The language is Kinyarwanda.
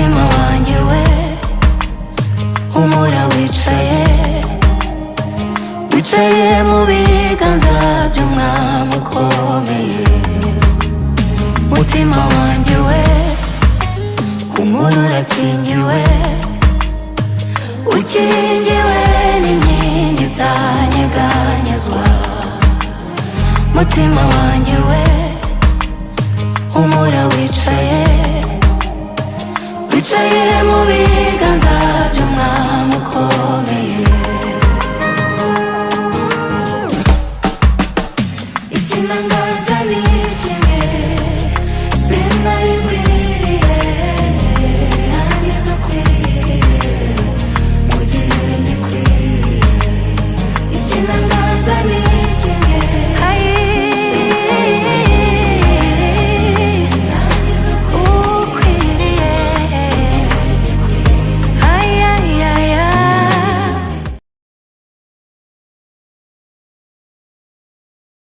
mutima wanjye we humura wicaye wicaye mu biganza by'umwami ukomeye mutima wanjye we humura urakingiwe ukingiwe n'inkingi utanyeganyezwa mutima wanjye we humura wicaye wicaye mu biganza by'umwami ukomeye